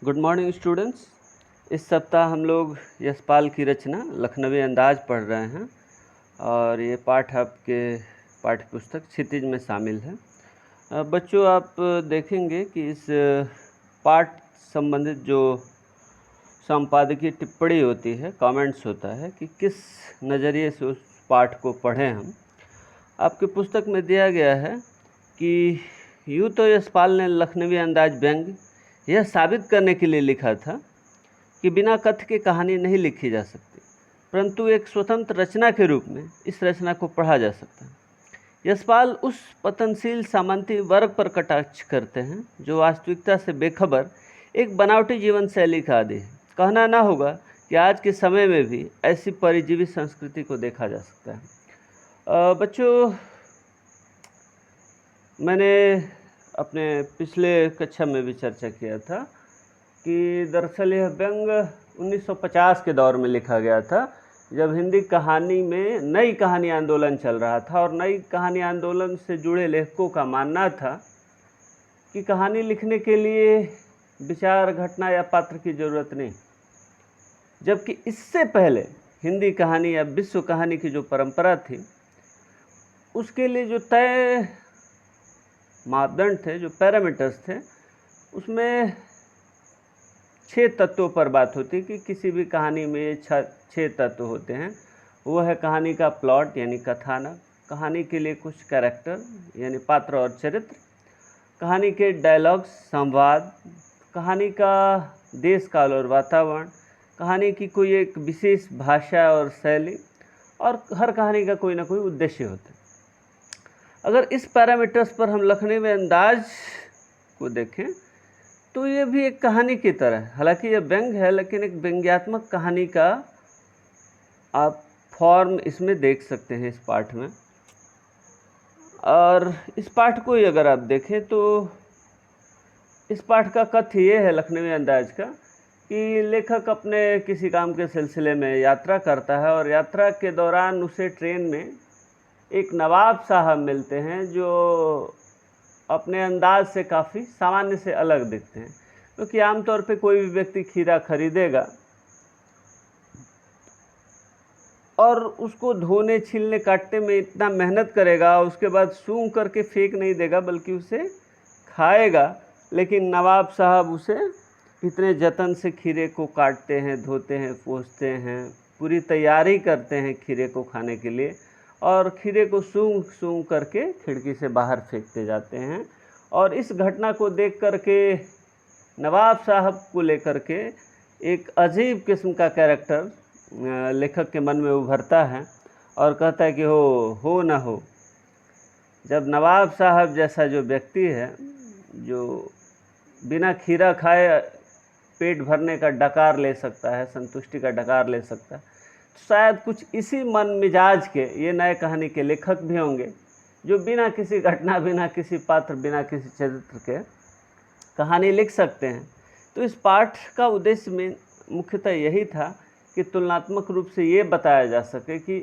Good morning students. इस सप्ताह हम लोग यशपाल की रचना लखनवी अंदाज पढ़ रहे हैं और ये पाठ आपके पाठ्य पुस्तक क्षितिज में शामिल है। बच्चों, आप देखेंगे कि इस पाठ संबंधित जो संपादकीय टिप्पणी होती है, कमेंट्स होता है कि किस नज़रिए से उस पाठ को पढ़ें हम। आपके पुस्तक में दिया गया है कि यूँ तो यशपाल ने लखनवी अंदाज व्यंग यह साबित करने के लिए लिखा था कि बिना कथ्य के कहानी नहीं लिखी जा सकती, परंतु एक स्वतंत्र रचना के रूप में इस रचना को पढ़ा जा सकता है। यशपाल उस पतनशील सामंती वर्ग पर कटाक्ष करते हैं जो वास्तविकता से बेखबर एक बनावटी जीवन शैली का आदी है। कहना ना होगा कि आज के समय में भी ऐसी परिजीवी संस्कृति को देखा जा सकता है। बच्चों, मैंने अपने पिछले कक्षा में भी चर्चा किया था कि दरअसल यह व्यंग 1950 के दौर में लिखा गया था, जब हिंदी कहानी में नई कहानी आंदोलन चल रहा था और नई कहानी आंदोलन से जुड़े लेखकों का मानना था कि कहानी लिखने के लिए विचार, घटना या पात्र की ज़रूरत नहीं, जबकि इससे पहले हिंदी कहानी या विश्व कहानी की जो परंपरा थी उसके लिए जो तय मापदंड थे, जो पैरामीटर्स थे, उसमें 6 तत्वों पर बात होती कि किसी भी कहानी में 6 तत्व होते हैं। वो है कहानी का प्लॉट यानी कथानक, कहानी के लिए कुछ कैरेक्टर यानी पात्र और चरित्र, कहानी के डायलॉग्स संवाद, कहानी का देश काल और वातावरण, कहानी की कोई एक विशेष भाषा और शैली, और हर कहानी का कोई ना कोई उद्देश्य होता है। अगर इस पैरामीटर्स पर हम लखनवी अंदाज को देखें तो ये भी एक कहानी की तरह है। हालांकि ये व्यंग है, लेकिन एक व्यंग्यात्मक कहानी का आप फॉर्म इसमें देख सकते हैं इस पाठ में। और इस पाठ को ही अगर आप देखें तो इस पाठ का कथ्य ये है लखनवी अंदाज का कि लेखक अपने किसी काम के सिलसिले में यात्रा करता है और यात्रा के दौरान उसे ट्रेन में एक नवाब साहब मिलते हैं जो अपने अंदाज से काफ़ी सामान्य से अलग दिखते हैं, क्योंकि आमतौर पे कोई भी व्यक्ति खीरा खरीदेगा और उसको धोने, छीलने, काटने में इतना मेहनत करेगा, उसके बाद सूंघ करके फेंक नहीं देगा बल्कि उसे खाएगा। लेकिन नवाब साहब उसे इतने जतन से खीरे को काटते हैं, धोते हैं, पोंछते हैं, पूरी तैयारी करते हैं खीरे को खाने के लिए, और खीरे को सूंघ करके खिड़की से बाहर फेंकते जाते हैं। और इस घटना को देख करके नवाब साहब को लेकर के एक अजीब किस्म का कैरेक्टर लेखक के मन में उभरता है और कहता है कि हो ना हो, जब नवाब साहब जैसा जो व्यक्ति है जो बिना खीरा खाए पेट भरने का डकार ले सकता है, संतुष्टि का डकार ले सकता है, शायद कुछ इसी मन मिजाज के ये नए कहानी के लेखक भी होंगे जो बिना किसी घटना, बिना किसी पात्र, बिना किसी चरित्र के कहानी लिख सकते हैं। तो इस पाठ का उद्देश्य में मुख्यतः यही था कि तुलनात्मक रूप से ये बताया जा सके कि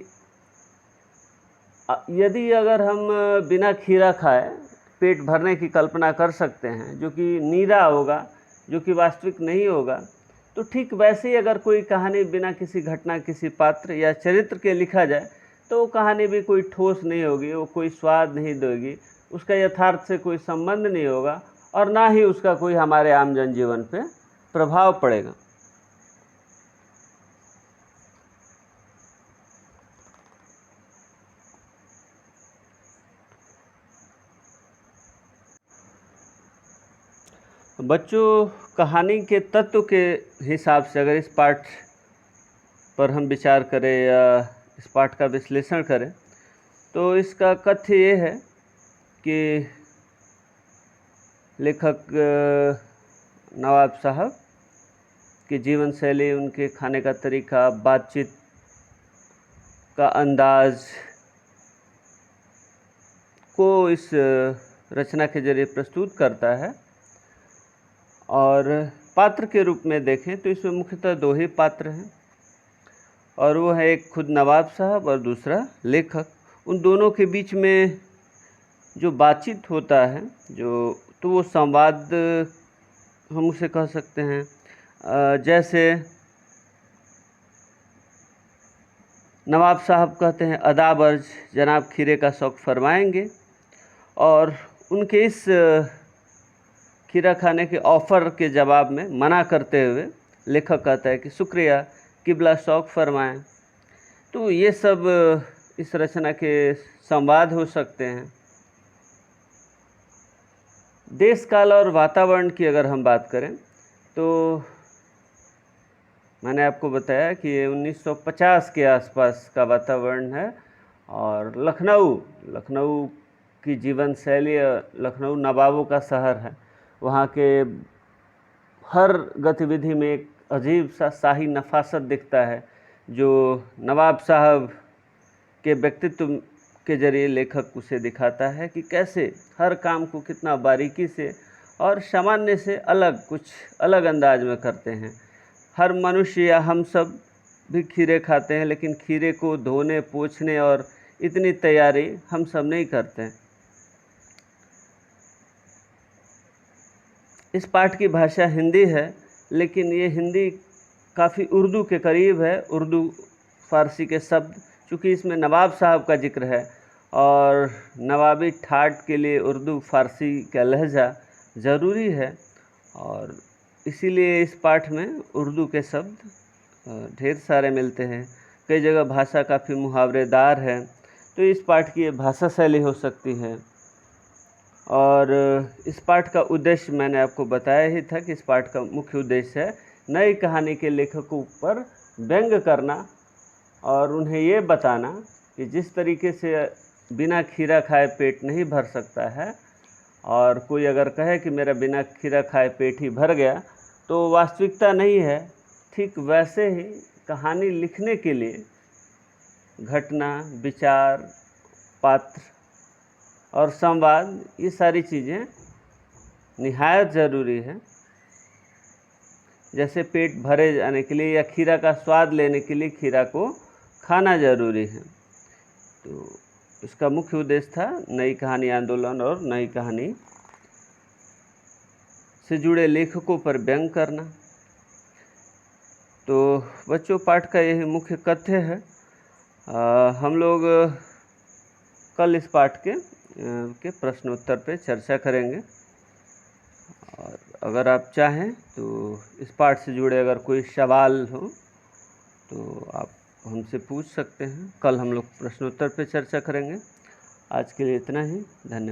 यदि अगर हम बिना खीरा खाए पेट भरने की कल्पना कर सकते हैं, जो कि नीरा होगा, जो कि वास्तविक नहीं होगा, तो ठीक वैसे ही अगर कोई कहानी बिना किसी घटना, किसी पात्र या चरित्र के लिखा जाए तो वो कहानी भी कोई ठोस नहीं होगी, वो कोई स्वाद नहीं देगी, उसका यथार्थ से कोई संबंध नहीं होगा और ना ही उसका कोई हमारे आम जनजीवन पे प्रभाव पड़ेगा। बच्चों, कहानी के तत्व के हिसाब से अगर इस पाठ पर हम विचार करें या इस पाठ का विश्लेषण करें तो इसका कथ्य ये है कि लेखक नवाब साहब की जीवन शैली, उनके खाने का तरीका, बातचीत का अंदाज को इस रचना के जरिए प्रस्तुत करता है। और पात्र के रूप में देखें तो इसमें मुख्यतः 2 ही पात्र हैं और वो है एक खुद नवाब साहब और दूसरा लेखक। उन दोनों के बीच में जो बातचीत होता है, तो वो संवाद हम उसे कह सकते हैं। जैसे नवाब साहब कहते हैं, अदाबर्ज जनाब खीरे का शौक़ फरमाएंगे, और उनके इस खीरा खाने के ऑफ़र के जवाब में मना करते हुए लेखक कहता है कि शुक्रिया किबला शौक़ फरमाएं। तो ये सब इस रचना के संवाद हो सकते हैं। देश काल और वातावरण की अगर हम बात करें तो मैंने आपको बताया कि ये 1950 के आसपास का वातावरण है, और लखनऊ की जीवन शैली, लखनऊ नवाबों का शहर है। वहाँ के हर गतिविधि में एक अजीब सा शाही नफासत दिखता है, जो नवाब साहब के व्यक्तित्व के जरिए लेखक उसे दिखाता है कि कैसे हर काम को कितना बारीकी से और सामान्य से कुछ अलग अंदाज में करते हैं। हर मनुष्य या हम सब भी खीरे खाते हैं, लेकिन खीरे को धोने, पोंछने और इतनी तैयारी हम सब नहीं करते हैं। इस पाठ की भाषा हिंदी है, लेकिन ये हिंदी काफ़ी उर्दू के करीब है, उर्दू फ़ारसी के शब्द, चूँकि इसमें नवाब साहब का जिक्र है और नवाबी ठाट के लिए उर्दू फ़ारसी का लहजा ज़रूरी है, और इसीलिए इस पाठ में उर्दू के शब्द ढेर सारे मिलते हैं। कई जगह भाषा काफ़ी मुहावरेदार है, तो इस पाठ की ये भाषा शैली हो सकती है। और इस पाठ का उद्देश्य मैंने आपको बताया ही था कि इस पाठ का मुख्य उद्देश्य है नई कहानी के लेखकों पर व्यंग करना और उन्हें ये बताना कि जिस तरीके से बिना खीरा खाए पेट नहीं भर सकता है, और कोई अगर कहे कि मेरा बिना खीरा खाए पेट ही भर गया, तो वास्तविकता नहीं है। ठीक वैसे ही कहानी लिखने के लिए घटना, विचार, पात्र और संवाद, ये सारी चीज़ें निहायत ज़रूरी है। जैसे पेट भरे जाने के लिए या खीरा का स्वाद लेने के लिए खीरा को खाना ज़रूरी है। तो इसका मुख्य उद्देश्य था नई कहानी आंदोलन और नई कहानी से जुड़े लेखकों पर व्यंग करना। तो बच्चों, पाठ का यही मुख्य कथ्य है। हम लोग कल इस पाठ के प्रश्न उत्तर पे चर्चा करेंगे, और अगर आप चाहें तो इस पाठ से जुड़े अगर कोई सवाल हो तो आप हमसे पूछ सकते हैं। कल हम लोग प्रश्नोत्तर पे चर्चा करेंगे। आज के लिए इतना ही। धन्यवाद।